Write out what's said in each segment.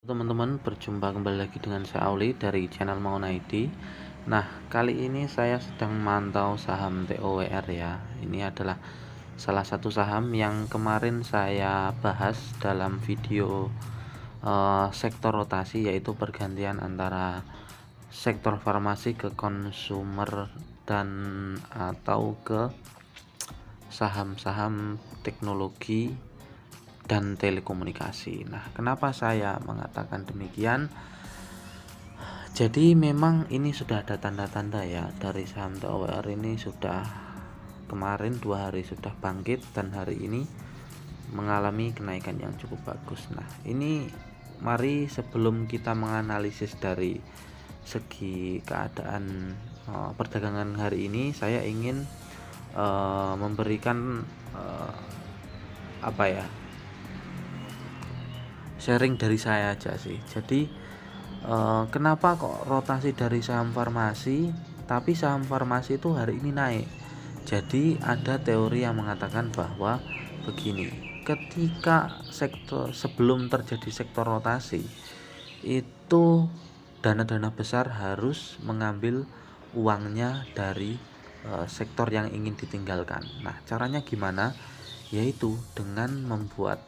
Teman-teman, berjumpa kembali lagi dengan saya Auli dari channel Maun ID. Nah, kali ini saya sedang memantau saham TOWR ya. Ini adalah salah satu saham yang kemarin saya bahas dalam video sektor rotasi, yaitu pergantian antara sektor farmasi ke konsumer dan atau ke saham-saham teknologi dan telekomunikasi. Nah, kenapa saya mengatakan demikian? Jadi memang ini sudah ada tanda-tanda ya, dari saham TOWR ini sudah kemarin 2 hari sudah bangkit dan hari ini mengalami kenaikan yang cukup bagus. Nah, ini mari sebelum kita menganalisis dari segi keadaan perdagangan hari ini, saya ingin memberikan sharing dari saya aja sih. Jadi kenapa kok rotasi dari saham farmasi, tapi saham farmasi itu hari ini naik? Jadi ada teori yang mengatakan bahwa begini, ketika sebelum terjadi sektor rotasi itu dana-dana besar harus mengambil uangnya dari sektor yang ingin ditinggalkan. Nah, caranya gimana? Yaitu dengan membuat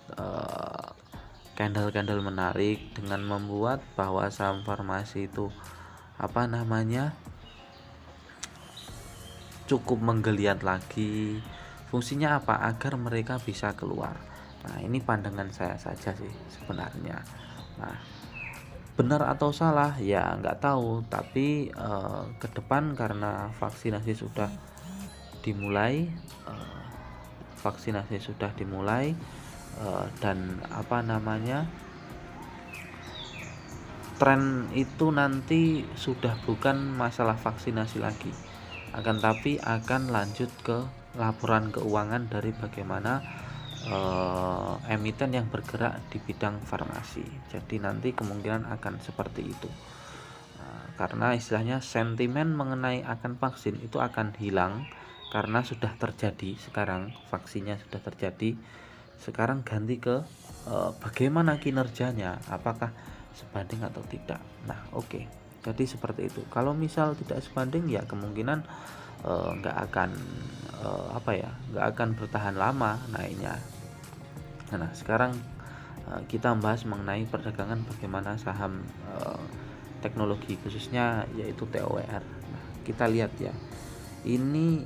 candle-candle menarik, dengan membuat bahwa saham farmasi itu cukup menggeliat lagi. Fungsinya apa? Agar mereka bisa keluar. Nah, ini pandangan saya saja sih sebenarnya. Nah, benar atau salah ya nggak tahu, tapi ke depan karena vaksinasi sudah dimulai, dan tren itu nanti sudah bukan masalah vaksinasi lagi, akan tapi akan lanjut ke laporan keuangan dari bagaimana emiten yang bergerak di bidang farmasi. Jadi nanti kemungkinan akan seperti itu. Karena istilahnya sentimen mengenai akan vaksin itu akan hilang karena sudah terjadi. Sekarang vaksinnya sudah terjadi, sekarang ganti ke bagaimana kinerjanya, apakah sebanding atau tidak. Nah, oke. Jadi seperti itu. Kalau misal tidak sebanding ya kemungkinan nggak akan bertahan lama naiknya. Nah, sekarang kita membahas mengenai perdagangan bagaimana saham teknologi khususnya yaitu TOWR. Nah, kita lihat ya, ini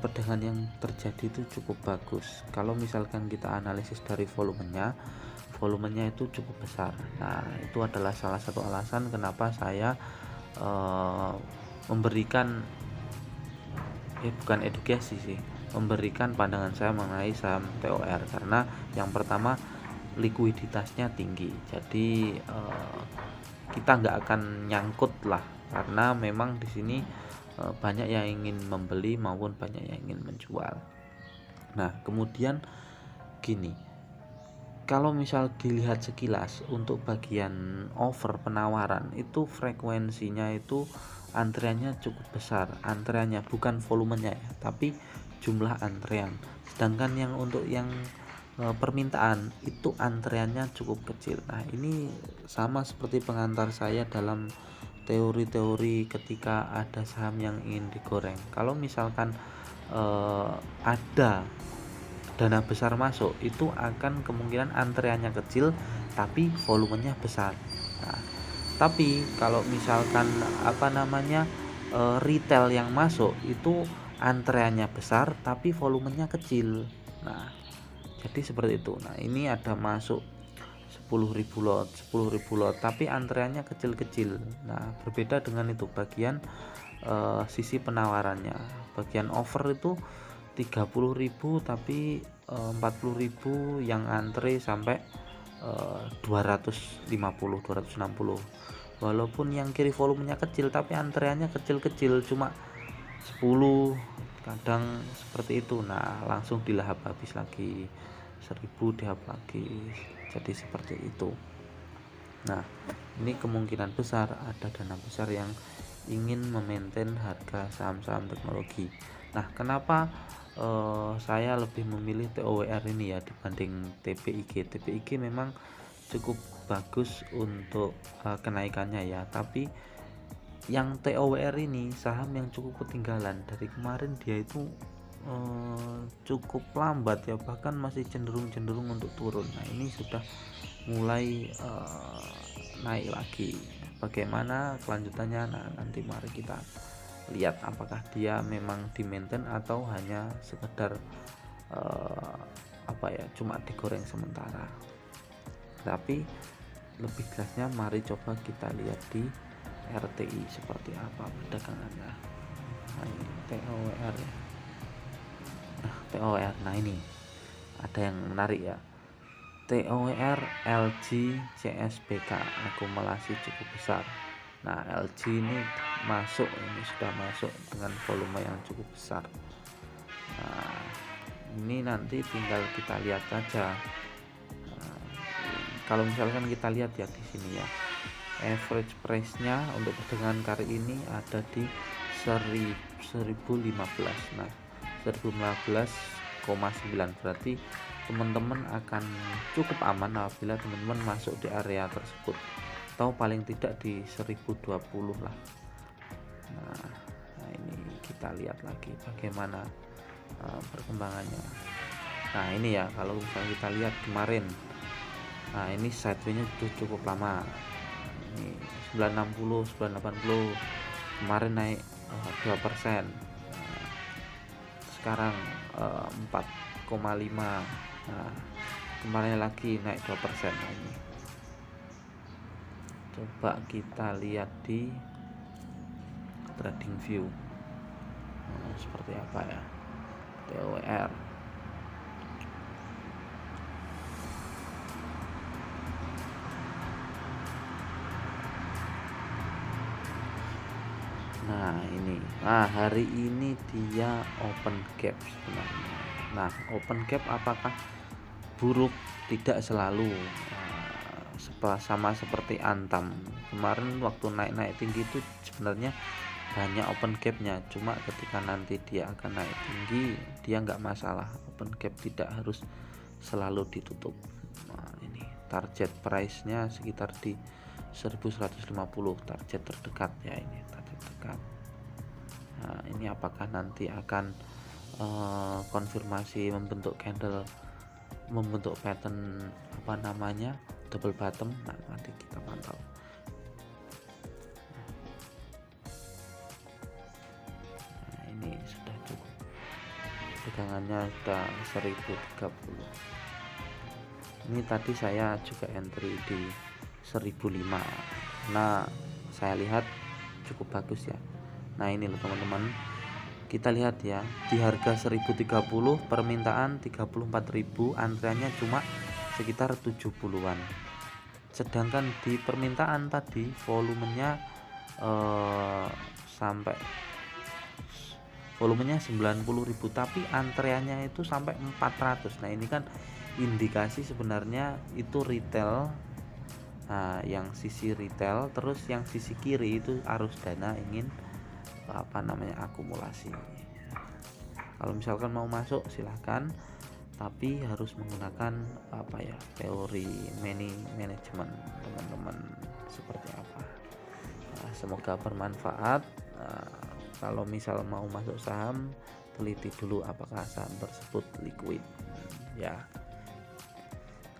perdagangan yang terjadi itu cukup bagus. Kalau misalkan kita analisis dari volumenya itu cukup besar. Nah, itu adalah salah satu alasan kenapa saya memberikan bukan edukasi sih, memberikan pandangan saya mengenai saham TOR. Karena yang pertama, likuiditasnya tinggi, jadi kita nggak akan nyangkut lah, karena memang di sini banyak yang ingin membeli maupun banyak yang ingin menjual. Nah, kemudian gini, kalau misal dilihat sekilas untuk bagian offer penawaran itu frekuensinya itu antreannya cukup besar, antreannya bukan volumenya ya, tapi jumlah antrean. Sedangkan yang untuk yang permintaan itu antreannya cukup kecil. Nah, ini sama seperti pengantar saya dalam teori-teori ketika ada saham yang ingin digoreng. Kalau misalkan ada dana besar masuk, itu akan kemungkinan antreannya kecil tapi volumenya besar. Nah, tapi kalau misalkan retail yang masuk itu antreannya besar tapi volumenya kecil. Nah, jadi seperti itu. Nah, ini ada masuk 10.000 lot tapi antreannya kecil-kecil. Nah, berbeda dengan itu bagian sisi penawarannya. Bagian offer itu 30.000 tapi 40.000 yang antre sampai 250 260. Walaupun yang kiri volumenya kecil tapi antreannya kecil-kecil, cuma 10, kadang seperti itu. Nah, langsung dilahap habis lagi, 1000 dihap lagi, jadi seperti itu. Nah, ini kemungkinan besar ada dana besar yang ingin memaintain harga saham-saham teknologi. Nah, kenapa saya lebih memilih TOWR ini ya dibanding TPIG? TPIG memang cukup bagus untuk kenaikannya ya, tapi yang TOWR ini saham yang cukup ketinggalan dari kemarin. Dia itu cukup lambat ya, bahkan masih cenderung untuk turun. Nah ini sudah mulai naik lagi. Bagaimana kelanjutannya? Nah nanti mari kita lihat apakah dia memang di maintain atau hanya sekedar cuma digoreng sementara. Tapi lebih jelasnya mari coba kita lihat di RTI seperti apa perdagangannya. Nah ini TOWR ya. TOWR, nah ini ada yang menarik ya. TOWR LG CSBK akumulasi cukup besar. Nah LG ini sudah masuk dengan volume yang cukup besar. Nah ini nanti tinggal kita lihat saja. Kalau misalkan kita lihat ya di sini ya, average price-nya untuk perdagangan kali ini ada di 1015. Nah 1015,9 berarti teman-teman akan cukup aman apabila teman-teman masuk di area tersebut, atau paling tidak di 1020 lah. Nah ini kita lihat lagi bagaimana perkembangannya. Nah ini ya, kalau misalnya kita lihat kemarin, nah ini sideway-nya cukup lama. Ini 960, 980, kemarin naik 2%. Nah, sekarang 4,5. Nah kemarin lagi naik 2%. Nah, ini coba kita lihat di trading view seperti apa ya TOWR. Nah ini, hari ini dia open gap sebenarnya. Nah open gap apakah buruk? Tidak selalu. Sama seperti Antam kemarin waktu naik tinggi itu sebenarnya banyak open gapnya, cuma ketika nanti dia akan naik tinggi dia nggak masalah, open gap tidak harus selalu ditutup. Nah ini target price nya sekitar di 1150, target terdekat ya, ini target terdekat. Nah ini apakah nanti akan konfirmasi membentuk candle, membentuk pattern double bottom. Nah nanti kita pantau. Nah ini sudah cukup, pegangannya sudah 1030. Ini tadi saya juga entry di 1005. Nah saya lihat cukup bagus ya. Nah ini loh teman-teman, kita lihat ya, di harga 1030 permintaan 34.000, antriannya cuma sekitar 70-an. Sedangkan di permintaan tadi volumenya sampai volumenya 90.000, tapi antreannya itu sampai 400. Nah ini kan indikasi sebenarnya itu retail. Nah yang sisi retail, terus yang sisi kiri itu arus dana ingin akumulasi. Kalau misalkan mau masuk silahkan, tapi harus menggunakan teori money management teman-teman seperti apa. Nah, semoga bermanfaat. Kalau misal mau masuk saham, teliti dulu apakah saham tersebut liquid ya.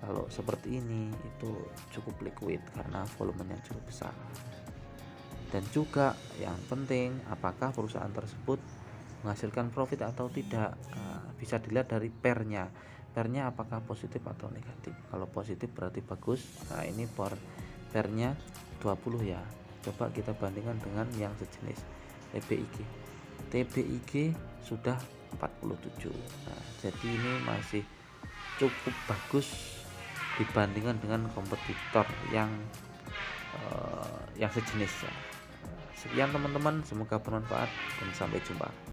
Kalau seperti ini itu cukup liquid karena volumenya cukup besar. Dan juga yang penting apakah perusahaan tersebut menghasilkan profit atau tidak. Bisa dilihat dari pairnya apakah positif atau negatif. Kalau positif berarti bagus. Nah ini pairnya 20 ya. Coba kita bandingkan dengan yang sejenis TBIG sudah 47. Nah jadi ini masih cukup bagus dibandingkan dengan kompetitor yang sejenis ya. Sekian teman-teman, semoga bermanfaat dan sampai jumpa.